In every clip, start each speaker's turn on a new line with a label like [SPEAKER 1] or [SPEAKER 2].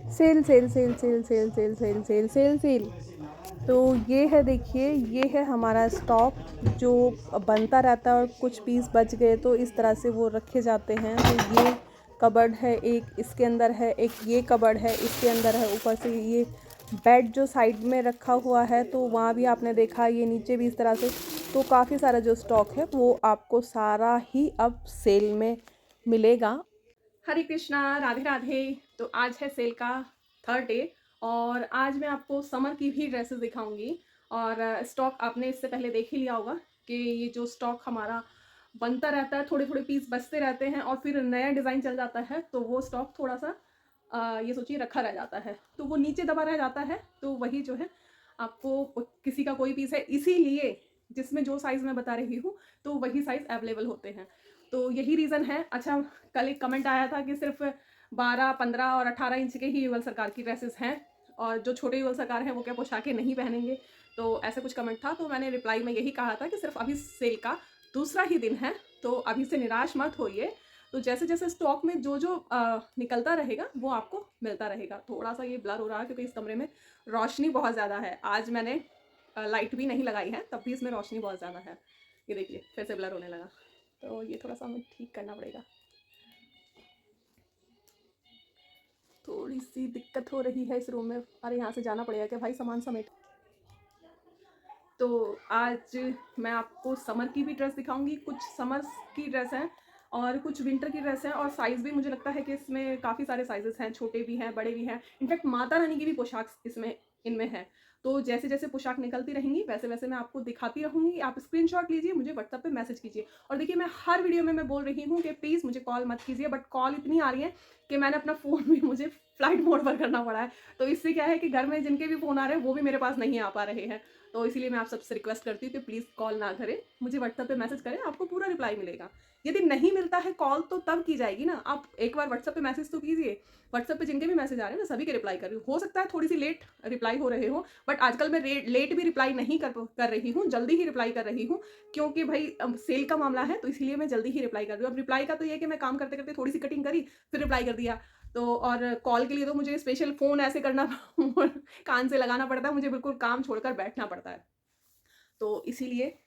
[SPEAKER 1] Cell cell cell cell cell cell cell cell cell cell. तो ये है, देखिए ये है हमारा स्टॉक जो बनता रहता है और कुछ पीस बच गए तो इस तरह से वो रखे जाते हैं। तो ये कबर्ड है, एक इसके अंदर है, एक ये कबर्ड है इसके अंदर है, ऊपर से ये बेड जो साइड में रखा हुआ है तो वहाँ भी आपने देखा, ये नीचे भी इस तरह से। तो काफ़ी सारा जो स्टॉक है वो आपको सारा ही अब सेल में मिलेगा। हरे कृष्णा, राधे राधे। तो आज है सेल का थर्ड डे और आज मैं आपको समर की भी ड्रेसेस दिखाऊंगी। और स्टॉक आपने इससे पहले देख ही लिया होगा कि ये जो स्टॉक हमारा बनता रहता है, थोड़े थोड़े पीस बचते रहते हैं और फिर नया डिज़ाइन चल जाता है तो वो स्टॉक थोड़ा सा ये सोचिए रखा रह जाता है, तो वो नीचे दबा रह जाता है। तो वही जो है आपको किसी का कोई पीस है, इसीलिए जिसमें जो साइज़ मैं बता रही हूँ तो वही साइज़ अवेलेबल होते हैं। तो यही रीज़न है। अच्छा, कल एक कमेंट आया था कि सिर्फ 12, 15 और 18 इंच के ही युगल सरकार की ड्रेसेस हैं और जो छोटे युगल सरकार हैं वो क्या पोशाकें नहीं पहनेंगे, तो ऐसा कुछ कमेंट था। तो मैंने रिप्लाई में यही कहा था कि सिर्फ अभी सेल का दूसरा ही दिन है तो अभी से निराश मत होइए। तो जैसे जैसे स्टॉक में जो जो निकलता रहेगा वो आपको मिलता रहेगा। थोड़ा सा ये ब्लर हो रहा है क्योंकि इस कमरे में रोशनी बहुत ज़्यादा है। आज मैंने लाइट भी नहीं लगाई है तब भी इसमें रोशनी बहुत ज़्यादा है। ये देखिए फिर से ब्लर होने लगा, तो ये थोड़ा सा हमें ठीक करना पड़ेगा। थोड़ी सी दिक्कत हो रही है इस रूम में। अरे यहाँ से जाना पड़ेगा कि भाई सामान समेट। तो आज मैं आपको समर की भी ड्रेस दिखाऊंगी। कुछ समर की ड्रेस हैं और कुछ विंटर की ड्रेस हैं और साइज़ भी मुझे लगता है कि इसमें काफ़ी सारे साइजेस हैं, छोटे भी हैं बड़े भी हैं। इनफैक्ट माता रानी की भी पोशाक इसमें इनमें है। तो जैसे जैसे पोशाक निकलती रहेंगी वैसे वैसे मैं आपको दिखाती रहूँगी। आप स्क्रीनशॉट लीजिए, मुझे व्हाट्सएप पे मैसेज कीजिए। और देखिए मैं हर वीडियो में मैं बोल रही हूँ कि प्लीज़ मुझे कॉल मत कीजिए, बट कॉल इतनी आ रही है कि मैंने अपना फ़ोन भी मुझे फ्लाइट मोड पर करना पड़ा है। तो इससे क्या है कि घर में जिनके भी फ़ोन आ रहे हैं वो भी मेरे पास नहीं आ पा रहे हैं। तो इसीलिए मैं आप सबसे रिक्वेस्ट करती हूँ कि प्लीज़ कॉल ना करें, मुझे व्हाट्सएप पे मैसेज करें, आपको पूरा रिप्लाई मिलेगा। यदि नहीं मिलता है कॉल तो तब की जाएगी ना, आप एक बार व्हाट्सएप पे मैसेज तो कीजिए। व्हाट्सएप पे जिनके भी मैसेज आ रहे हैं मैं सभी के रिप्लाई कर रही हूँ। हो सकता है थोड़ी सी लेट रिप्लाई हो रहे हो, बट आजकल मैं लेट भी रिप्लाई नहीं कर रही हूँ, जल्दी ही रिप्लाई कर रही हूँ। क्योंकि भाई सेल का मामला है तो इसलिए मैं जल्दी ही रिप्लाई कर रही हूँ। अब रिप्लाई का तो ये है कि मैं काम करते करते थोड़ी सी कटिंग करी फिर रिप्लाई कर दिया। तो और कॉल के लिए तो मुझे स्पेशल फ़ोन ऐसे करना कान से लगाना पड़ता है, मुझे बिल्कुल काम छोड़कर बैठना पड़ता है। तो इसीलिए,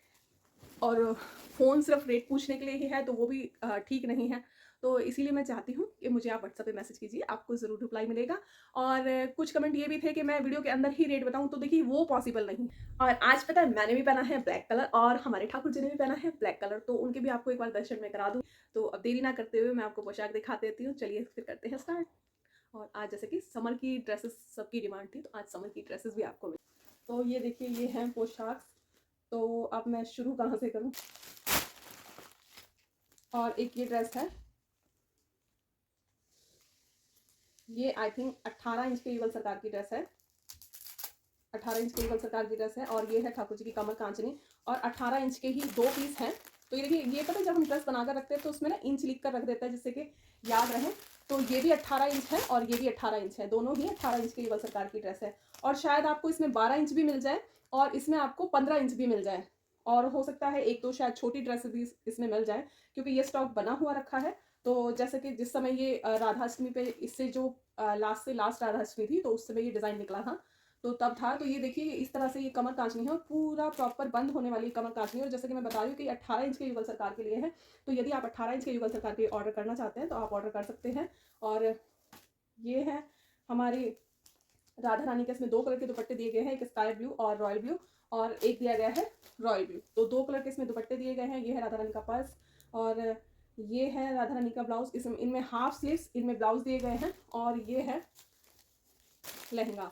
[SPEAKER 1] और फ़ोन सिर्फ रेट पूछने के लिए ही है तो वो भी ठीक नहीं है। तो इसीलिए मैं चाहती हूँ कि मुझे आप व्हाट्सएप पे मैसेज कीजिए, आपको ज़रूर रिप्लाई मिलेगा। और कुछ कमेंट ये भी थे कि मैं वीडियो के अंदर ही रेट बताऊँ, तो देखिए वो पॉसिबल नहीं। और आज पता है मैंने भी पहना है ब्लैक कलर और हमारे ठाकुर जी ने भी पहना है ब्लैक कलर, तो उनके भी आपको एक बार दर्शन में करा दूँ। तो अब देरी ना करते हुए मैं आपको पोशाक दिखा देती हूँ। चलिए फिर करते हैं स्टार्ट। और आज जैसे कि समर की ड्रेसेस सबकी डिमांड थी तो आज समर की ड्रेसेस भी आपको मिल। तो ये देखिए ये हैं पोशाक। तो अब मैं शुरू कहाँ से करूँ। और एक ये ड्रेस है, ये आई थिंक 18 इंच के युगल सरकार की ड्रेस है। 18 इंच के युगल सरकार की ड्रेस है और ये है ठाकुर जी की कमर कांचनी और 18 इंच के ही 2 पीस हैं। तो ये देखिए, ये पता है जब हम ड्रेस बनाकर रखते हैं तो उसमें ना इंच लिख कर रख देता है जिससे कि याद रहे। तो ये भी 18 इंच है और ये भी 18 इंच है, दोनों ही 18 इंच के युगल सरकार की ड्रेस है। और शायद आपको इसमें 12 इंच भी मिल जाए और इसमें आपको 15 इंच भी मिल जाए, और हो सकता है एक दो शायद छोटी ड्रेस भी इसमें मिल जाए क्योंकि ये स्टॉक बना हुआ रखा है। तो जैसे कि जिस समय ये राधाष्टमी पे इससे जो लास्ट से लास्ट राधाष्टमी थी तो उस समय ये डिज़ाइन निकला था तो तब था। तो ये देखिए इस तरह से ये कमर कांचनी है और पूरा प्रॉपर बंद होने वाली कमर कांचनी है। और जैसे कि मैं बता रही हूँ कि 18 इंच के युगल सरकार के लिए है। तो यदि आप 18 इंच के युगल सरकार के ऑर्डर करना चाहते हैं तो आप ऑर्डर कर सकते हैं। और ये है हमारी राधा रानी के, इसमें 2 कलर के दुपट्टे दिए गए हैं, एक स्काई ब्लू और रॉयल ब्लू, और एक दिया गया है रॉयल ब्लू। तो 2 कलर के इसमें दुपट्टे दिए गए हैं। ये है राधा रानी का पर्स और ये है राधा रानी का ब्लाउज। इसमें इनमें हाफ स्लीव्स इनमें ब्लाउज दिए गए हैं। और ये है लहंगा,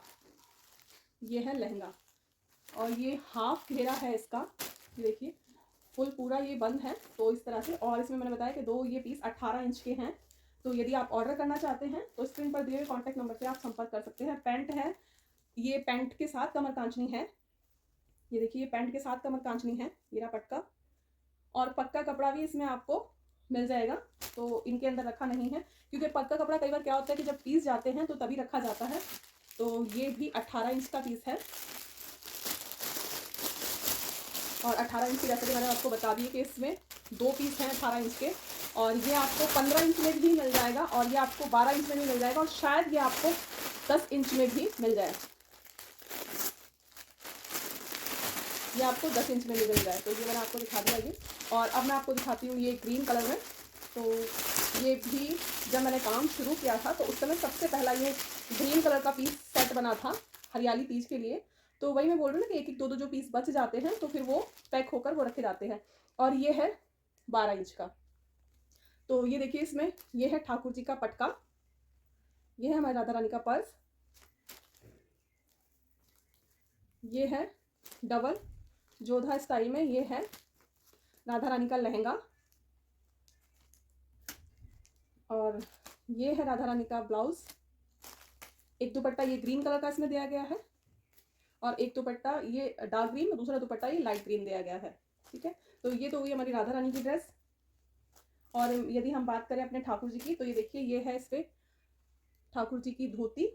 [SPEAKER 1] ये है लहंगा और ये हाफ घेरा है इसका। देखिए फुल पूरा ये बंद है तो इस तरह से। और इसमें मैंने बताया कि 2 ये पीस 18 इंच के हैं। तो यदि आप ऑर्डर करना चाहते हैं तो स्क्रीन पर दिए हुए कॉन्टैक्ट नंबर से आप संपर्क कर सकते हैं। पैंट है, ये पैंट के साथ कमर कांचनी है। ये देखिए पैंट के साथ कमर कांचनी है, ये रहा पटका। और पक्का कपड़ा भी इसमें आपको मिल जाएगा, तो इनके अंदर रखा नहीं है क्योंकि पक्का कपड़ा कई बार क्या होता है कि जब पीस जाते हैं तो तभी रखा जाता है। तो ये भी 18 इंच का पीस है और 18 इंच की, जैसे कि मैंने आपको बता दी कि इसमें 2 पीस हैं 18 इंच के। और ये आपको 15 इंच में भी मिल जाएगा और ये आपको 12 इंच में भी मिल जाएगा और शायद ये आपको 10 इंच में भी मिल जाए। ये आपको 10 इंच में भी मिल जाए। तो ये मैंने आपको दिखा दिया ये। और अब मैं आपको दिखाती हूँ ये ग्रीन कलर में। तो ये भी जब मैंने काम शुरू किया था तो उस समय सबसे पहला ये ग्रीन कलर का पीस सेट बना था हरियाली तीज के लिए। तो वही मैं बोल रही हूँ ना कि एक एक दो दो जो पीस बच जाते हैं तो फिर वो पैक होकर वो रखे जाते हैं। और ये है 12 इंच का। तो ये देखिए, इसमें ये है ठाकुर जी का पटका, ये है हमारी राधा रानी का पर्स, ये है डबल जोधा स्टाइल में, ये है राधा रानी का लहंगा, और ये है राधा रानी का ब्लाउज। एक दुपट्टा ये ग्रीन कलर का इसमें दिया गया है और एक दुपट्टा ये डार्क ग्रीन और दूसरा दुपट्टा ये लाइट ग्रीन दिया गया है। ठीक है, तो ये तो हुई हमारी राधा रानी की ड्रेस। और यदि हम बात करें अपने ठाकुर जी की, तो ये देखिए, ये है इस पे ठाकुर जी की धोती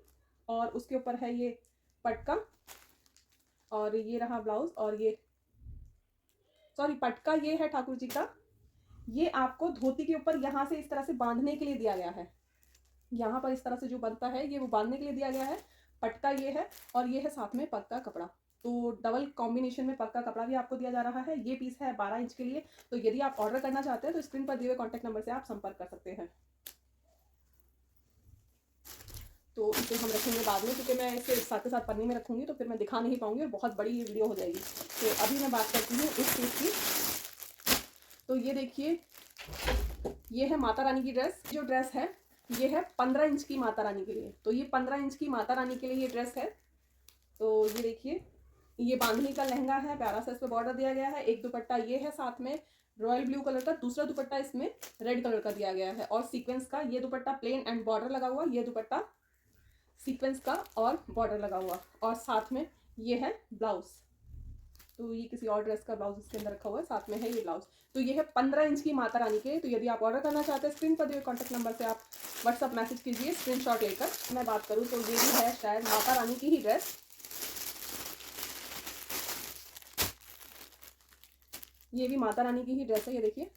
[SPEAKER 1] और उसके ऊपर है ये पटका, और ये रहा ब्लाउज, और ये सॉरी पटका ये है ठाकुर जी का। ये आपको धोती के ऊपर यहाँ से इस तरह से बांधने के लिए दिया गया है, यहाँ पर इस तरह से जो बनता है ये वो बांधने के लिए दिया गया है। पटका ये है और ये है साथ में पक्का कपड़ा। तो डबल कॉम्बिनेशन में पक्का कपड़ा भी आपको दिया जा रहा है। ये पीस है 12 इंच के लिए। तो यदि आप ऑर्डर करना चाहते हैं तो स्क्रीन पर दिए हुए कॉन्टैक्ट नंबर से आप संपर्क कर सकते हैं। तो इसे हम रखेंगे बाद में, क्योंकि मैं इसे साथ के साथ पन्नी में रखूंगी तो फिर मैं दिखा नहीं पाऊंगी और बहुत बड़ी ये वीडियो हो जाएगी। तो अभी मैं बात करती हूँ इस पीस की। तो ये देखिए, ये है माता रानी की ड्रेस। जो ड्रेस है ये है 15 इंच की माता रानी के लिए। तो ये 15 इंच की माता रानी के लिए ये ड्रेस है। तो ये देखिए, ये बांधनी का लहंगा है, प्यारा सा इस पे बॉर्डर दिया गया है। एक दुपट्टा ये है साथ में रॉयल ब्लू कलर का, दूसरा दुपट्टा इसमें रेड कलर का दिया गया है और सीक्वेंस का। ये दुपट्टा प्लेन एंड बॉर्डर लगा हुआ, ये दुपट्टा सीक्वेंस का और बॉर्डर लगा हुआ, और साथ में ये है ब्लाउज। तो ये किसी और ड्रेस का ब्लाउज इसके अंदर रखा हुआ है, साथ में है ये ब्लाउज। तो ये है 15 इंच की माता रानी के। तो यदि आप ऑर्डर करना चाहते हैं स्क्रीन पर दिए कॉन्टैक्ट नंबर से आप व्हाट्सअप मैसेज कीजिए स्क्रीनशॉट लेकर। मैं बात करूँ तो ये भी है शायद माता रानी की ही ड्रेस। ये भी माता रानी की ही ड्रेस है, ये देखिए।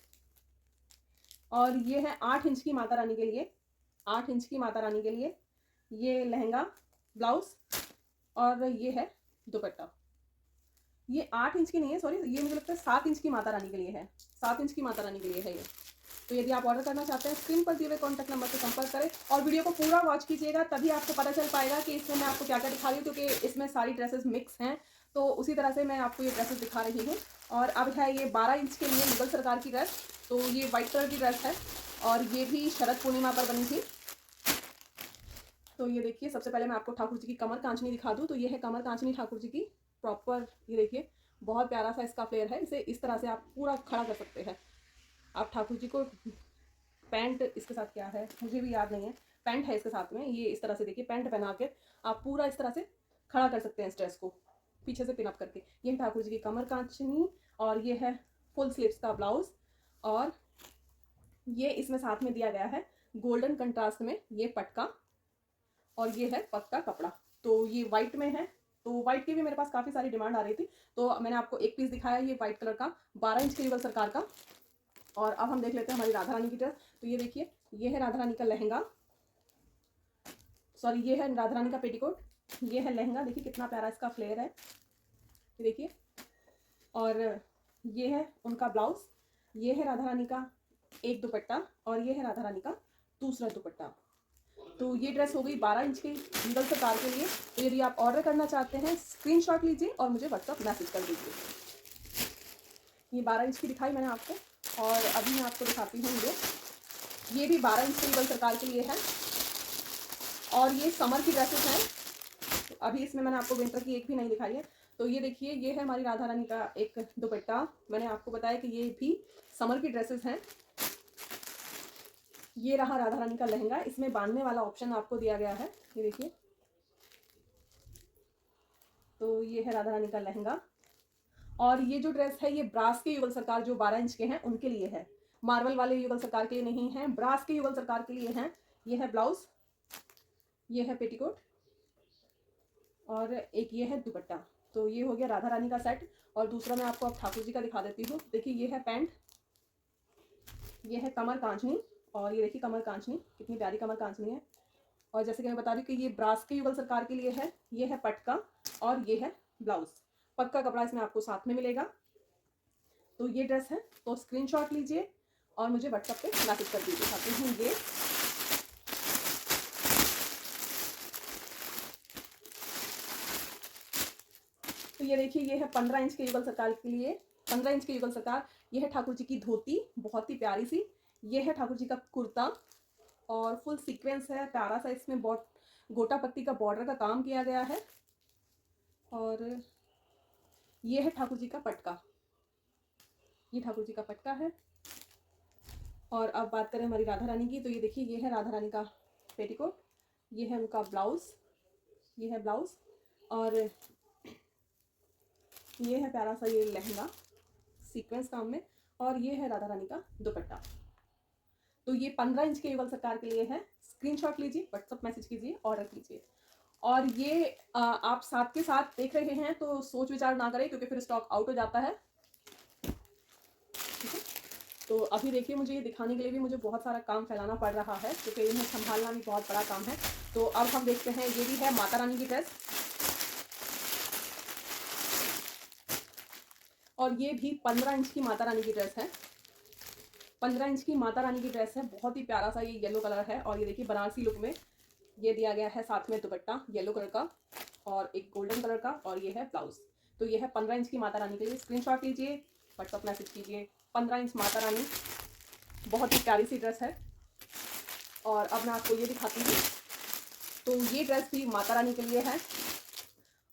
[SPEAKER 1] और ये है 8 इंच की माता रानी के लिए, 8 इंच की माता रानी के लिए ये लहंगा, ब्लाउज और ये है दुपट्टा। ये 8 इंच की नहीं है, सॉरी, ये मुझे लगता है 7 इंच की माता रानी के लिए है, 7 इंच की माता रानी के लिए है ये। तो यदि आप ऑर्डर करना चाहते हैं स्क्रीन पर दिए हुए कॉन्टैक्ट नंबर से संपर्क करें और वीडियो को पूरा वॉच कीजिएगा, तभी आपको पता चल पाएगा कि इसमें मैं आपको क्या क्या दिखा रही हूँ, क्योंकि इसमें सारी ड्रेसेस मिक्स हैं। तो उसी तरह से मैं आपको ये ड्रेसेस दिखा रही हूँ। और अब है ये 12 इंच के लिए मुगल सरकार की ड्रेस। तो ये वाइट कलर की ड्रेस है और ये भी शरद पूर्णिमा पर बनी थी। तो ये देखिए, सबसे पहले मैं आपको ठाकुर जी की कमर कांचनी दिखा दूँ। तो ये है कमर कांचनी ठाकुर जी की प्रॉपर। ये देखिए, बहुत प्यारा सा इसका फ्लेयर है। इसे इस तरह से आप पूरा खड़ा कर सकते हैं। आप ठाकुर जी को पैंट, इसके साथ क्या है मुझे भी याद नहीं है, पैंट है इसके साथ में, ये इस तरह से देखिए पैंट पहना के आप पूरा इस तरह से खड़ा कर सकते हैं इस ड्रेस को पीछे से पिन अप करके। ये है ठाकुर जी की कमर कांचनी और ये है फुल स्लीव्स का ब्लाउज, और ये इसमें साथ में दिया गया है गोल्डन कंट्रास्ट में ये पटका, और ये है पक्का कपड़ा। तो ये वाइट में है। तो वाइट की भी मेरे पास काफ़ी सारी डिमांड आ रही थी, तो मैंने आपको एक पीस दिखाया ये वाइट कलर का 12 इंच के युगल सरकार का। और अब हम देख लेते हैं हमारी राधा रानी की ड्रेस। तो ये देखिए, ये है राधा रानी का लहंगा, सॉरी ये है राधा रानी का पेटीकोट, ये है लहंगा। देखिए कितना प्यारा इसका फ्लेयर है, ये देखिए। और ये है उनका ब्लाउज, ये है राधा रानी का एक दुपट्टा और ये है राधा रानी का दूसरा दुपट्टा। तो ये ड्रेस हो गई 12 इंच की युगल सरकार के लिए। तो यदि आप ऑर्डर करना चाहते हैं स्क्रीनशॉट लीजिए और मुझे व्हाट्सअप मैसेज कर दीजिए। ये 12 इंच की दिखाई मैंने आपको, और अभी मैं आपको दिखाती हूँ ये भी 12 इंच की युगल सरकार के लिए है और ये समर की ड्रेसेस हैं। तो अभी इसमें मैंने आपको विंटर की एक भी नहीं दिखाई है। तो ये देखिए, ये है हमारी राधा रानी का एक दुपट्टा। मैंने आपको बताया कि ये भी समर की ड्रेसेस हैं। ये रहा राधा रानी का लहंगा, इसमें बांधने वाला ऑप्शन आपको दिया गया है, ये देखिए। तो ये है राधा रानी का लहंगा, और ये जो ड्रेस है ये ब्रास के युगल सरकार जो 12 इंच के हैं उनके लिए है, मार्बल वाले युगल सरकार के लिए नहीं है, ब्रास के युगल सरकार के लिए हैं। ये है ब्लाउज, ये है पेटीकोट और एक ये है दुपट्टा। तो ये हो गया राधा रानी का सेट। और दूसरा मैं आपको अब ठाकुर जी का दिखा देती हूँ। देखिए, ये है पैंट, ये है कमर कांचनी, और ये देखिए कमर कांचनी कितनी प्यारी कमर कांचनी है। और जैसे कि मैं बता रही हूँ कि ये ब्रास के युगल सरकार के लिए है। ये है पटका और ये है ब्लाउज। पक्का कपड़ा इसमें आपको साथ में मिलेगा। तो ये ड्रेस है, तो स्क्रीनशॉट लीजिए और मुझे व्हाट्सएप पे मैसेज कर दीजिए। खाती हूँ ये तो ये देखिए, ये है 15 इंच के युगल सरकार के लिए, 15 इंच के युगल सरकार। ये है ठाकुर जी की धोती, बहुत ही प्यारी सी। ये है ठाकुर जी का कुर्ता और फुल सीक्वेंस है, प्यारा सा। इसमें गोटा पत्ती का बॉर्डर का काम किया गया है। और ये है ठाकुर जी का पटका, ये ठाकुर जी का पटका है। और अब बात करें हमारी राधा रानी की, तो ये देखिए, ये है राधा रानी का पेटीकोट, ये है उनका ब्लाउज, ये है ब्लाउज। और ये है प्यारा सा ये लहंगा सीक्वेंस काम में। और ये है राधा रानी का दुपट्टा। तो ये 15 इंच के युगल सरकार के लिए है। स्क्रीनशॉट लीजिए, व्हाट्सअप मैसेज कीजिए, ऑर्डर कीजिए। और ये आप साथ के साथ देख रहे हैं तो सोच विचार ना करें, क्योंकि फिर स्टॉक आउट हो जाता है। ठीक है, तो अभी देखिए, मुझे ये दिखाने के लिए भी मुझे बहुत सारा काम फैलाना पड़ रहा है, क्योंकि इन्हें संभालना भी बहुत बड़ा काम है। तो अब हम देखते हैं, ये भी है माता रानी की ड्रेस, और ये भी 15 इंच की माता रानी की ड्रेस है। 15 इंच की माता रानी की ड्रेस है, बहुत ही प्यारा सा ये येलो कलर है। और ये देखिए बनारसी लुक में ये दिया गया है, साथ में दुपट्टा येलो कलर का और एक गोल्डन कलर का, और ये है ब्लाउज। तो ये है 15 इंच की माता रानी के लिए। स्क्रीनशॉट लीजिए, व्हाट्सअप मैसेज कीजिए। 15 इंच माता रानी, बहुत ही प्यारी सी ड्रेस है। और अब मैं आपको ये दिखाती हूँ, तो ये ड्रेस भी माता रानी के लिए है,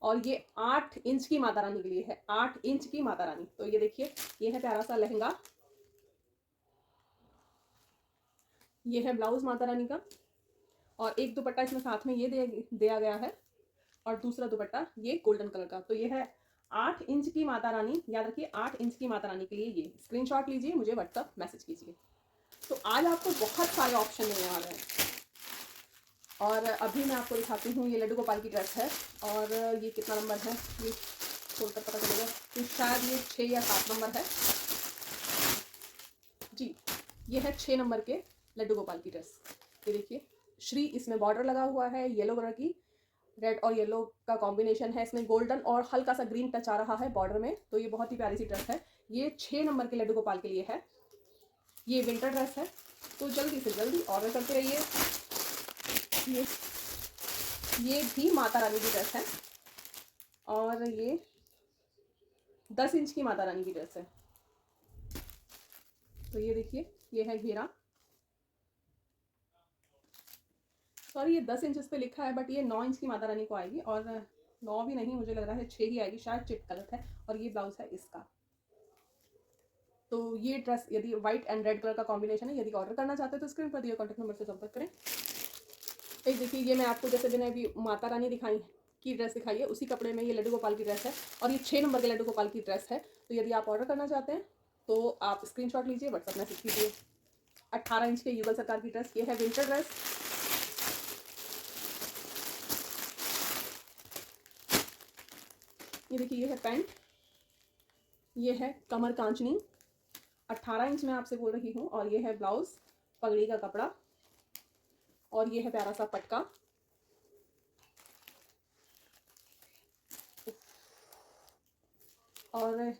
[SPEAKER 1] और ये 8 इंच की माता रानी के लिए है, 8 इंच की माता रानी। तो ये देखिए, ये है प्यारा सा लहंगा, ये है ब्लाउज माता रानी का, और एक दुपट्टा इसमें साथ में ये दिया गया है, और दूसरा दुपट्टा ये गोल्डन कलर का। तो ये है 8 इंच की माता रानी, याद रखिए 8 इंच की माता रानी के लिए ये। स्क्रीनशॉट लीजिए, मुझे व्हाट्सअप मैसेज कीजिए। तो आज आपको बहुत सारे ऑप्शन मिलने वाले हैं। और अभी मैं आपको दिखाती हूँ, ये लड्डू गोपाल की ड्रेस है, और ये कितना नंबर है ये खोलकर पता चलेगा, तो शायद ये 6 या 7 नंबर है जी। ये है 6 नंबर के लड्डू गोपाल की ड्रेस। ये देखिए, श्री इसमें बॉर्डर लगा हुआ है येलो कलर की, रेड और येलो का कॉम्बिनेशन है इसमें, गोल्डन और हल्का सा ग्रीन टच आ रहा है बॉर्डर में। तो ये बहुत ही प्यारी सी ड्रेस है, ये 6 नंबर के लड्डू गोपाल के लिए है। ये विंटर ड्रेस है, तो जल्दी से जल्दी ऑर्डर करते रहिए। ये भी माता रानी की ड्रेस है, और ये 10 इंच की माता रानी की ड्रेस है। तो ये देखिए, ये है घेरा, सॉरी ये 10 इंच इस पे लिखा है, बट ये 9 इंच की माता रानी को आएगी, और 9 भी नहीं, मुझे लग रहा है 6 ही आएगी, शायद चिट गलत है। और ये ब्लाउज है इसका। तो ये ड्रेस यदि व्हाइट एंड रेड कलर का कॉम्बिनेशन है, यदि ऑर्डर करना चाहते हैं तो स्क्रीन पर दिए कॉन्टैक्ट नंबर से संपर्क करें। एक देखिए, ये मैं आपको जैसे मैंने अभी माता रानी दिखाई की ड्रेस दिखाई है, उसी कपड़े में ये लड्डू गोपाल की ड्रेस है, और ये 6 नंबर के लड्डू गोपाल की ड्रेस है। तो यदि आप ऑर्डर करना चाहते हैं तो आप स्क्रीनशॉट लीजिए, व्हाट्सएप मैसेज कीजिए। 18 इंच के युगल सरकार की ड्रेस, ये है विंटर ड्रेस। ये देखिए, ये है पैंट, ये है कमर कांचनी, 18 इंच में आपसे बोल रही हूँ। और ये है ब्लाउज, पगड़ी का कपड़ा, और ये है प्यारा सा पटका। और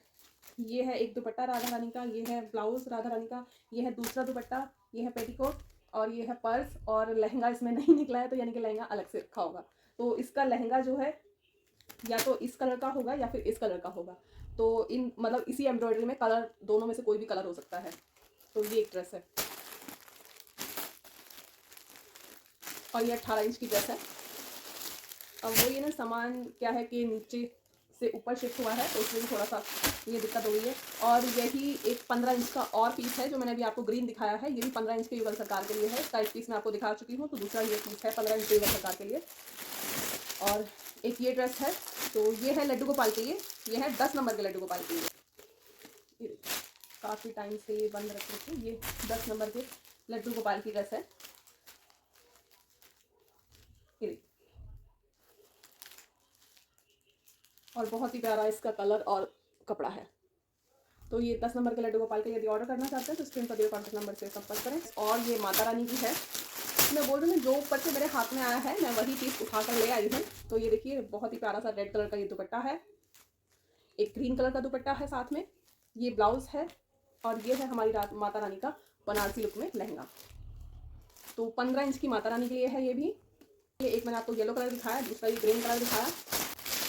[SPEAKER 1] ये है एक दुपट्टा राधा रानी का, ये है ब्लाउज राधा रानी का, ये है दूसरा दुपट्टा, ये है पेटीकोट, और ये है पर्स। और लहंगा इसमें नहीं निकला है, तो यानी कि लहंगा अलग से रखा होगा। तो इसका लहंगा जो है या तो इस कलर का होगा या फिर इस कलर का होगा। तो इन मतलब इसी एम्ब्रॉयडरी में कलर, दोनों में से कोई भी कलर हो सकता है। तो ये एक ड्रेस है, और ये 18 इंच की ड्रेस है। अब वो ये ना सामान क्या है कि नीचे से ऊपर शिफ्ट हुआ है, तो उसमें भी थोड़ा सा ये दिक्कत हो गई है। और यही एक 15 इंच का और पीस है, जो मैंने अभी आपको ग्रीन दिखाया है, ये भी 15 इंच के युगल सरकार के लिए है। इसका एक पीस मैं आपको दिखा चुकी हूँ, तो दूसरा ये पीस है 15 इंच के युगल सरकार के लिए। और एक ये ड्रेस है, तो ये है लड्डू गोपाल के लिए, ये है 10 नंबर के लड्डू गोपाल के लिए। काफ़ी टाइम से ये बंद रख रखी, ये 10 नंबर के लड्डू गोपाल की ड्रेस है। ये और बहुत ही प्यारा इसका कलर और कपड़ा है। तो ये 10 नंबर के लड्डू गोपाल के यदि ऑर्डर करना चाहते हैं तो स्क्रीन पर दिए कॉन्टैक्ट नंबर से संपर्क करें। और ये माता रानी की है, मैं बोल रही हूँ जो ऊपर से मेरे हाथ में आया है मैं वही चीज़ उठा कर ले आई हूँ। तो ये देखिए बहुत ही प्यारा सा रेड कलर का ये दुपट्टा है, एक ग्रीन कलर का दुपट्टा है साथ में, ये ब्लाउज है और ये है हमारी माता रानी का बनारसी लुक में लहंगा। तो 15 इंच की माता रानी के लिए है ये भी। ये एक मैंने आपको येलो कलर दिखाया, दूसरा ये ग्रीन कलर दिखाया।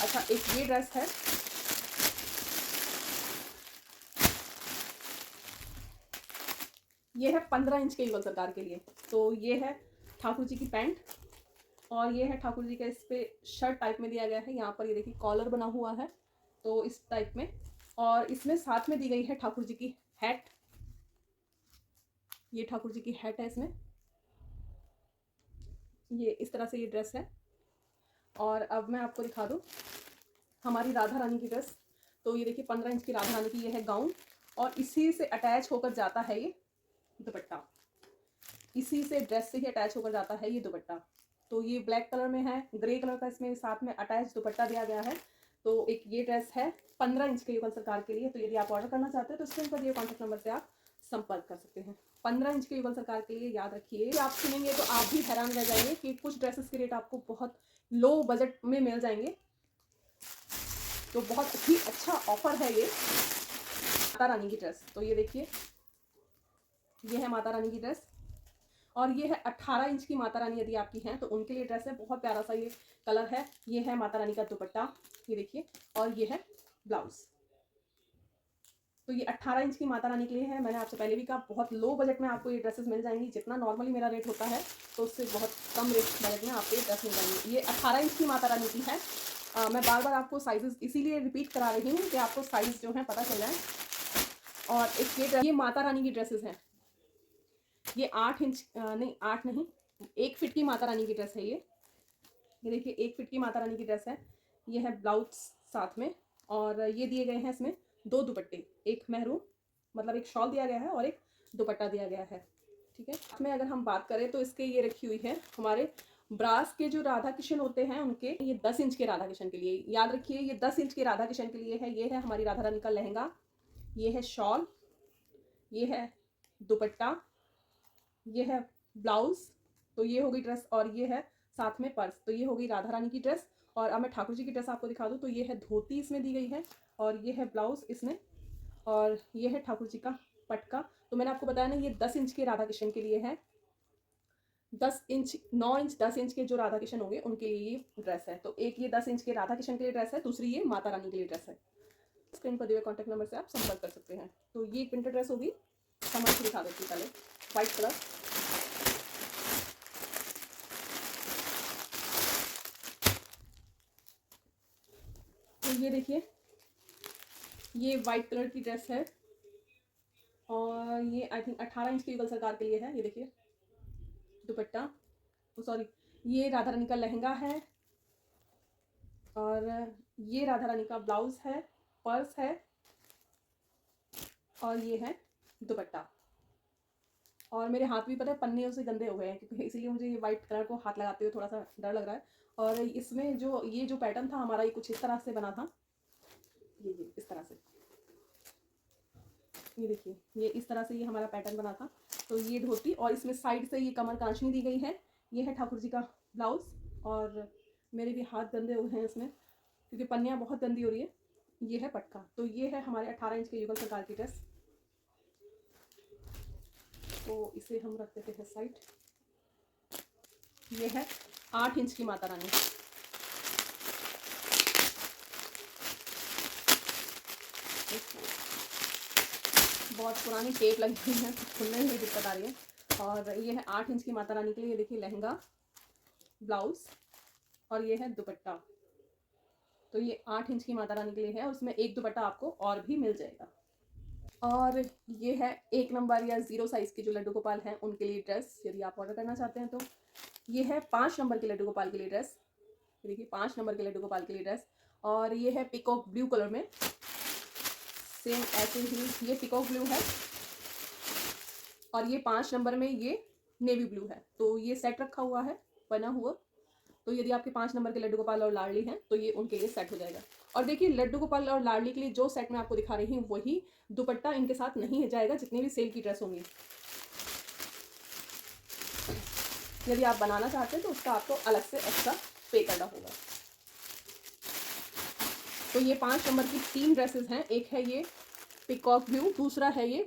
[SPEAKER 1] अच्छा एक ये ड्रेस है, ये है 15 इंच के युगल सरकार के लिए। तो ये है ठाकुर जी की पैंट और ये है ठाकुर जी का इस पे शर्ट टाइप में दिया गया है। यहाँ पर ये देखिए कॉलर बना हुआ है तो इस टाइप में, और इसमें साथ में दी गई है ठाकुर जी की हैट। ये ठाकुर जी की हैट है इसमें, ये इस तरह से ये ड्रेस है। और अब मैं आपको दिखा दूँ हमारी राधा रानी की ड्रेस। तो ये देखिए 15 इंच की राधा रानी की ये है गाउन और इसी से अटैच होकर जाता है ये दुपट्टा, इसी से ड्रेस से ही अटैच होकर जाता है ये दुपट्टा। तो ये ब्लैक कलर में है, ग्रे कलर का इसमें साथ में अटैच दुपट्टा दिया गया है। तो एक ये ड्रेस है 15 इंच के युगल सरकार के लिए। तो यदि आप ऑर्डर करना चाहते हैं तो स्क्रीन पर दिए कॉन्टैक्ट नंबर से आप संपर्क कर सकते हैं। 15 इंच के युगल सरकार के लिए याद रखिए, आप सुनेंगे तो आप भी हैरान रह जाएंगे कि कुछ ड्रेसेस के रेट आपको बहुत लो बजट में मिल जाएंगे। तो बहुत ही अच्छा ऑफर है ये माता रानी की ड्रेस। तो ये देखिए ये है माता रानी की ड्रेस और ये है 18 इंच की माता रानी यदि आपकी हैं तो उनके लिए ड्रेस है। बहुत प्यारा सा ये कलर है। ये है माता रानी का दुपट्टा, ये देखिए, और ये है ब्लाउज। तो ये 18 इंच की माता रानी के लिए है। मैंने आपसे पहले भी कहा बहुत लो बजट में आपको ये ड्रेसेस मिल जाएंगी। जितना नॉर्मली मेरा रेट होता है तो उससे बहुत कम रेट बजट में आपको ये ड्रेस मिल जाएंगी। ये 18 इंच की माता रानी की है। मैं बार बार आपको साइजेस इसीलिए रिपीट करा रही हूँ कि आपको साइज़ जो है पता चल जाए। और एक ये माता रानी की ड्रेसेस हैं, ये 8 इंच नहीं 8 नहीं 1 फीट की माता रानी की ड्रेस है ये देखिए 1 फीट की माता रानी की ड्रेस है। ये है ब्लाउज साथ में और ये दिए गए हैं इसमें 2 दुपट्टे, एक मेहरून मतलब एक शॉल दिया गया है और एक दुपट्टा दिया गया है। ठीक है, इसमें अगर हम बात करें तो इसके ये रखी हुई है हमारे ब्रास के जो राधा कृष्ण होते हैं उनके, ये 10 इंच के राधा कृष्ण के लिए याद रखिए, ये 10 इंच के राधा कृष्ण के लिए है। ये है हमारी राधा रानी का लहंगा, ये है शॉल, ये है दुपट्टा, ये है ब्लाउज। तो ये होगी ड्रेस और ये है साथ में पर्स। तो ये होगी राधा रानी की ड्रेस। और अब मैं ठाकुर जी की ड्रेस आपको दिखा दूँ तो ये है धोती इसमें दी गई है और ये है ब्लाउज इसमें, और ये है ठाकुर जी का पटका। तो मैंने आपको बताया ना ये 10 इंच के राधा कृष्ण के लिए है। 10 इंच 9 इंच 10 इंच के जो राधा कृष्ण होंगे उनके लिए ये ड्रेस है। तो एक ये 10 इंच के राधा कृष्ण के लिए ड्रेस है, दूसरी ये माता रानी के लिए ड्रेस है। स्क्रीन पर दिए कॉन्टैक्ट नंबर से आप संपर्क कर सकते हैं। तो ये एक विंटर ड्रेस होगी, समझ के दिखा देती पहले, वाइट कलर। तो ये देखिए ये वाइट कलर की ड्रेस है और ये आई थिंक 18 इंच की युगल सरकार के लिए है। ये देखिए दुपट्टा, सॉरी ये राधा रानी का लहंगा है और ये राधा रानी का ब्लाउज है, पर्स है और ये है दुपट्टा। और मेरे हाथ भी पता है पन्ने से गंदे हो गए हैं क्योंकि इसीलिए मुझे ये वाइट कलर को हाथ लगाते हुए थोड़ा सा डर लग रहा है। और इसमें जो ये जो पैटर्न था हमारा ये कुछ इस तरह से बना था, ये इस तरह से, ये देखिए ये इस तरह से ये हमारा पैटर्न बना था। तो ये धोती और इसमें साइड से ये कमर कांचनी दी गई है। ये है ठाकुर जी का ब्लाउज और मेरे भी हाथ गंदे हो गए हैं इसमें क्योंकि पन्नियाँ बहुत गंदी हो रही है। ये है पटका। तो ये है हमारे 18 इंच के युगल सरकार की ड्रेस। तो इसे हम रख देते हैं साइड। ये है 8 इंच की माता रानी। बहुत पुरानी टेप लगी हुई है, खुलने में भी दिक्कत आ रही है। और ये है 8 इंच की माता रानी के लिए, ये देखिए लहंगा, ब्लाउज और ये है दुपट्टा। तो ये 8 इंच की माता रानी के लिए है और उसमें एक दुपट्टा आपको और भी मिल जाएगा। और ये है 1 नंबर या 0 साइज़ के जो लड्डू गोपाल हैं उनके लिए ड्रेस, यदि आप ऑर्डर करना चाहते हैं तो। ये है 5 नंबर के लड्डू गोपाल के लिए ड्रेस, देखिए 5 नंबर के लड्डू गोपाल के लिए ड्रेस। और ये है पिकॉक ब्लू कलर में, सेम ऐसे ही ये पिकॉक ब्लू है और ये 5 नंबर में ये नेवी ब्लू है। तो ये सेट रखा हुआ है बना हुआ तो यदि आपके 5 नंबर के लड्डू गोपाल और लाडली हैं तो ये उनके लिए सेट हो जाएगा। और देखिए लड्डू गोपाल और लाडली के लिए जो सेट मैं आपको दिखा रही हूँ वही दुपट्टा इनके साथ नहीं जाएगा जितनी भी सेल की ड्रेस होंगी। यदि आप बनाना चाहते हैं तो उसका आपको अलग से एक्स्ट्रा पे करना होगा। तो ये 5 नंबर की 3 ड्रेसेस हैं। एक है ये पिकॉक ब्लू, दूसरा है ये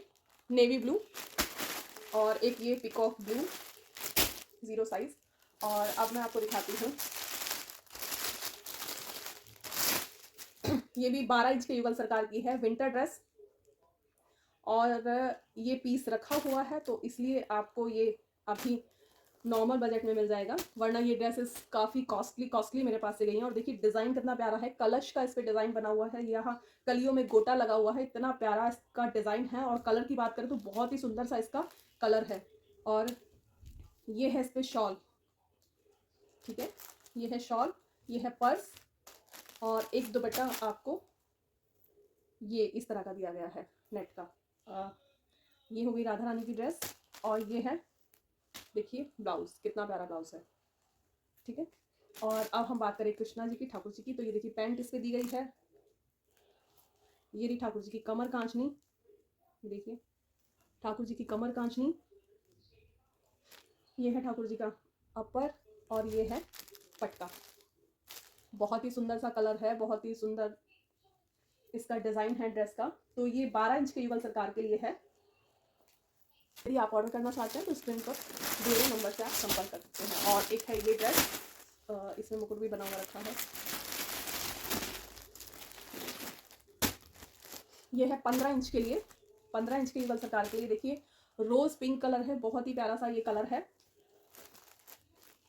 [SPEAKER 1] नेवी ब्लू और एक ये पिकॉक ब्लू 0 साइज। और अब मैं आपको दिखाती हूँ ये भी 12 इंच के युगल सरकार की है विंटर ड्रेस और ये पीस रखा हुआ है तो इसलिए आपको ये अभी नॉर्मल बजट में मिल जाएगा, वरना ये ड्रेसेस काफ़ी कॉस्टली मेरे पास से गई हैं। और देखिए डिज़ाइन कितना प्यारा है, कलश का इस पर डिज़ाइन बना हुआ है, यहाँ कलियों में गोटा लगा हुआ है, इतना प्यारा इसका डिज़ाइन है। और कलर की बात करें तो बहुत ही सुंदर सा इसका कलर है। और ये है इस पर शॉल, ठीक है, ये है शॉल, ये है पर्स और एक दुपट्टा आपको ये इस तरह का दिया गया है नेट का। ये हो गई राधा रानी की ड्रेस और ये है देखिए ब्लाउज, कितना प्यारा ब्लाउज है, ठीक है। और अब हम बात करें कृष्णा जी की, ठाकुर जी की, तो ये देखिए पैंट इस पे दी गई है, ये रही ठाकुर जी की कमर कांचनी, देखिए ठाकुर जी की कमर कांचनी, ये है ठाकुर जी का अपर और ये है पटका। बहुत ही सुंदर सा कलर है, बहुत ही सुंदर इसका डिज़ाइन है ड्रेस का। तो ये 12 इंच के युगल सरकार के लिए है। यदि आप ऑर्डर करना चाहते हैं तो स्क्रीन पर दिए गए नंबर से आप संपर्क कर सकते हैं। और एक है ये ड्रेस, इसमें मुकुट भी बना हुआ रखा है, ये है 15 इंच के लिए, 15 इंच के युगल सरकार के लिए। देखिए रोज पिंक कलर है, बहुत ही प्यारा सा ये कलर है।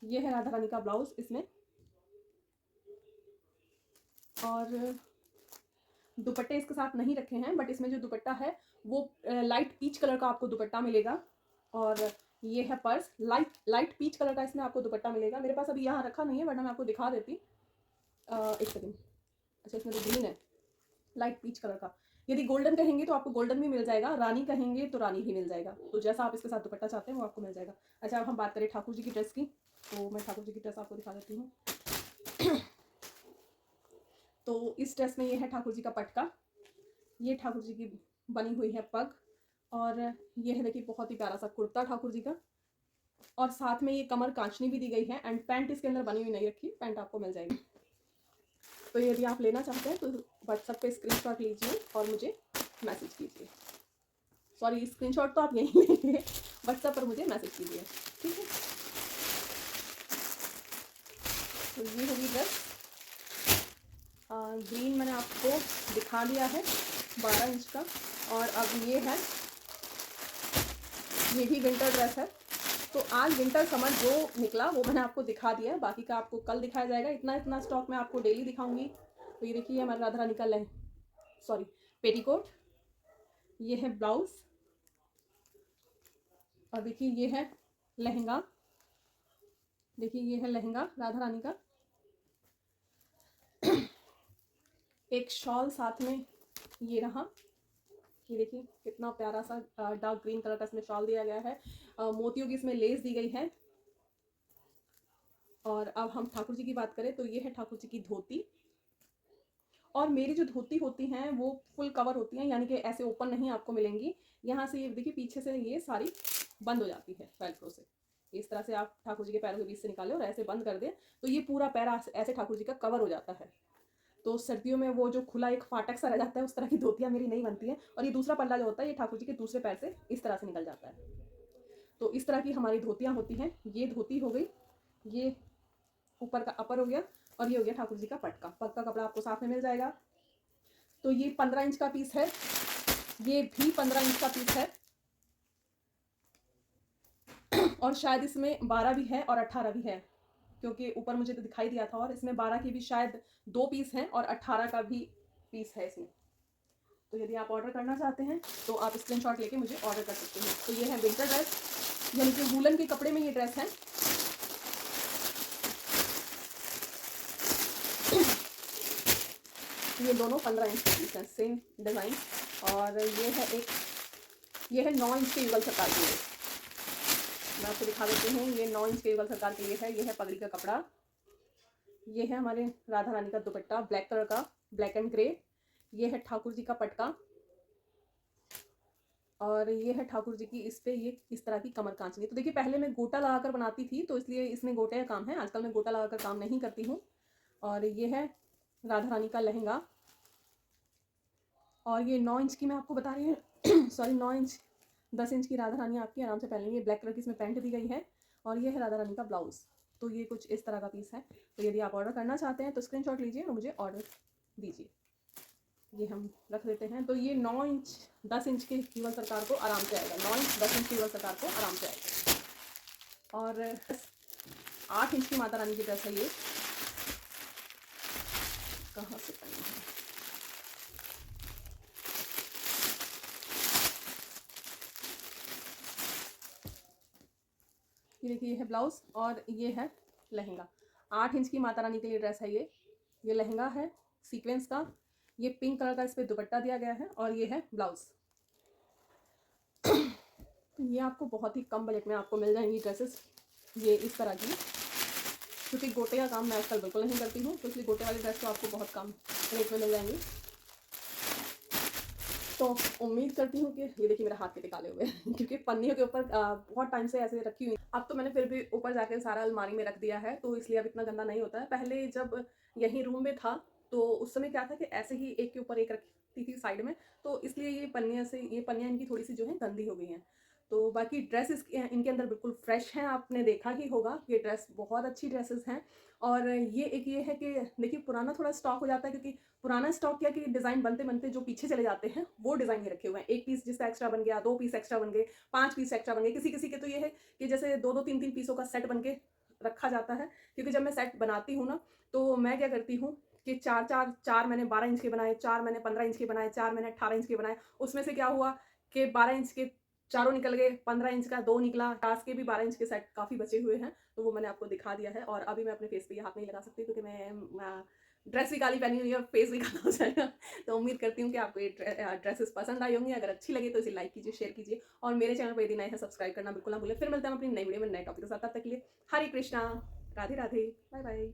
[SPEAKER 1] ये है राधा रानी का ब्लाउज इसमें और दुपट्टे इसके साथ नहीं रखे हैं, बट इसमें जो दुपट्टा है वो लाइट पीच कलर का आपको दुपट्टा मिलेगा। और ये है पर्स, लाइट पीच कलर का इसमें आपको दुपट्टा मिलेगा। मेरे पास अभी यहाँ रखा नहीं है वरना मैं आपको दिखा देती। एक सेकेंड, अच्छा इसमें तो ग्रीन है, लाइट पीच कलर का। यदि गोल्डन कहेंगे तो आपको गोल्डन भी मिल जाएगा, रानी कहेंगे तो रानी भी मिल जाएगा, तो जैसा आप इसके साथ दुपट्टा चाहते हैं वो आपको मिल जाएगा। अच्छा अब हम बात करें ठाकुर जी की ड्रेस की, तो मैं ठाकुर जी की ड्रेस आपको दिखा देती हूँ। तो इस ड्रेस में ये है ठाकुर जी का पटका, ये ठाकुर जी की बनी हुई है पग और ये है देखिए बहुत ही प्यारा सा कुर्ता ठाकुर जी का, और साथ में ये कमर कांचनी भी दी गई है। एंड पैंट इसके अंदर बनी हुई नहीं रखी, पैंट आपको मिल जाएगी। तो यदि आप लेना चाहते हैं तो व्हाट्सएप पे स्क्रीनशॉट लीजिए और मुझे मैसेज कीजिए। सॉरी स्क्रीनशॉट तो आप यहीं लेंगे, व्हाट्सएप पर मुझे मैसेज कीजिए, ठीक है। तो ये होगी ड्रेस, ग्रीन मैंने आपको दिखा दिया है 12 इंच का। और अब ये है, ये भी विंटर ड्रेस है। तो आज विंटर समर जो निकला वो मैंने आपको दिखा दिया है, बाकी का आपको कल दिखाया जाएगा। इतना स्टॉक मैं आपको डेली दिखाऊंगी। तो ये देखिए हमारा राधा रानी का पेटीकोट, ये है ब्लाउज और देखिए ये है लहंगा, देखिए ये है लहंगा राधा रानी का। एक शॉल साथ में ये रहा, ये देखिए कितना प्यारा सा डार्क ग्रीन कलर का इसमें शॉल दिया गया है, मोतियों की इसमें लेस दी गई है। और अब हम ठाकुर जी की बात करें तो ये है ठाकुर जी की धोती, और मेरी जो धोती होती हैं वो फुल कवर होती हैं, यानी कि ऐसे ओपन नहीं आपको मिलेंगी। यहाँ से ये देखिए पीछे से ये सारी बंद हो जाती है वेलक्रो से। इस तरह से आप ठाकुर जी के पैरों के बीच से निकालें और ऐसे बंद कर दें तो ये पूरा पैर ऐसे ठाकुर जी का कवर हो जाता है। तो सर्दियों में वो जो खुला एक फाटक सा रह जाता है उस तरह की धोतियाँ मेरी नहीं बनती हैं। और ये दूसरा पल्ला जो होता है ये ठाकुर जी के दूसरे पैर से इस तरह से निकल जाता है। तो इस तरह की हमारी धोतियाँ होती हैं। ये धोती हो गई, ये ऊपर का अपर हो गया और ये हो गया ठाकुर जी का पटका। पग का कपड़ा आपको साथ में मिल जाएगा। तो ये 15 इंच का पीस है, ये भी 15 इंच का पीस है और शायद इसमें 12 भी है और 18 भी है, क्योंकि ऊपर मुझे तो दिखाई दिया था। और इसमें 12 की भी शायद 2 पीस हैं और 18 का भी पीस है इसमें। तो यदि आप ऑर्डर करना चाहते हैं तो आप स्क्रीनशॉट लेके मुझे ऑर्डर कर सकते हैं। तो ये है विंटर ड्रेस, यानी कि वूलन के कपड़े में ये ड्रेस है। ये दोनों 15 इंच के पीस हैं, सेम डिज़ाइन। और ये है 9 इंच के युगल सरकार के लिए। मैं आपको दिखा देती हूँ, ये 9 इंच के युगल सरकार के लिए है। ये है पगड़ी का कपड़ा, ये है हमारे राधा रानी का दुपट्टा ब्लैक कलर का, ब्लैक एंड ग्रे। ये है ठाकुर जी का पटका और ये है ठाकुर जी की इस पे ये इस तरह की कमर कांचनी। तो देखिए पहले मैं गोटा लगाकर बनाती थी तो इसलिए इसमें गोटे का काम है, आजकल मैं गोटा लगाकर काम नहीं करती हूँ। और ये है राधा रानी का लहंगा और ये 9 इंच की मैं आपको बता रही हूँ सॉरी 9 इंच 10 इंच की राधा रानी आपकी आराम से पहन लेंगे। ब्लैक कलर की इसमें पैंट दी गई है और ये है राधा रानी का ब्लाउज़। तो ये कुछ इस तरह का पीस है। तो यदि आप ऑर्डर करना चाहते हैं तो स्क्रीनशॉट लीजिए और मुझे ऑर्डर दीजिए। ये हम रख देते हैं। तो ये 9 इंच 10 इंच के केवल सरकार को आराम से आएगा, 9 इंच 10 इंच केवल सरकार को आराम से आएगा। और 8 इंच की माता रानी की ड्रेस है ये। कहाँ से करना है, ये देखिए ये है ब्लाउज और ये है लहंगा। 8 इंच की माता रानी के लिए ड्रेस है ये लहंगा है सीक्वेंस का। ये पिंक कलर का इस पर दुपट्टा दिया गया है और ये है ब्लाउज। तो ये आपको बहुत ही कम बजट में आपको मिल जाएंगी ड्रेसेस ये इस तरह की, क्योंकि गोटे का काम मैं आजकल बिल्कुल नहीं करती हूँ, तो इसलिए गोटे वाली ड्रेस तो आपको बहुत कम रेट में मिल जाएंगी। तो उम्मीद करती हूँ कि ये देखिए मेरे हाथ कितने काले हुए हैं क्योंकि पन्नियों के ऊपर बहुत टाइम से ऐसे रखी हुई। अब तो मैंने फिर भी ऊपर जाके सारा अलमारी में रख दिया है, तो इसलिए अब इतना गंदा नहीं होता है। पहले जब यहीं रूम में था तो उस समय क्या था कि ऐसे ही एक के ऊपर एक रखती थी साइड में, तो इसलिए ये पन्नियाँ इनकी थोड़ी सी जो है गंदी हो गई हैं। तो बाकी ड्रेसेस इनके अंदर बिल्कुल फ्रेश हैं, आपने देखा ही होगा ये ड्रेस बहुत अच्छी ड्रेसेस हैं। और ये है कि देखिए पुराना थोड़ा स्टॉक हो जाता है, क्योंकि पुराना स्टॉक क्या कि डिज़ाइन बनते बनते जो पीछे चले जाते हैं वो डिज़ाइन ही रखे हुए हैं। एक पीस जिसका एक्स्ट्रा बन गया, 2 पीस एक्स्ट्रा बन गए, 5 पीस एक्स्ट्रा बन गए। किसी किसी के तो ये है कि जैसे 2-2 3-3 पीसों का सेट बन के रखा जाता है। क्योंकि जब मैं सेट बनाती हूँ ना तो मैं क्या करती हूँ कि 4 मैंने 12 इंच के बनाए, 4 मैंने 15 इंच के बनाए, 4 मैंने 18 इंच के बनाए। उसमें से क्या हुआ कि 12 इंच के चारों निकल गए, 15 इंच का 2 निकला, टास के भी 12 इंच के सेट काफ़ी बचे हुए हैं, तो वो मैंने आपको दिखा दिया है। और अभी मैं अपने फेस पे ये हाथ नहीं लगा सकती क्योंकि मैं ड्रेस भी काली पहनी हुई है, फेस भी काला हो जाएगा। तो उम्मीद करती हूँ कि आपको ये ड्रेसेस पसंद आई होंगी। अगर अच्छी लगी तो इसे लाइक कीजिए, शेयर कीजिए और मेरे चैनल पर यदि नए हैं सब्सक्राइब करना बिल्कुल ना भूलें। फिर मिलते हैं अपनी नई वीडियो में नए टॉपिक के साथ। तब तक के लिए हरे कृष्णा, राधे राधे, बाय बाय।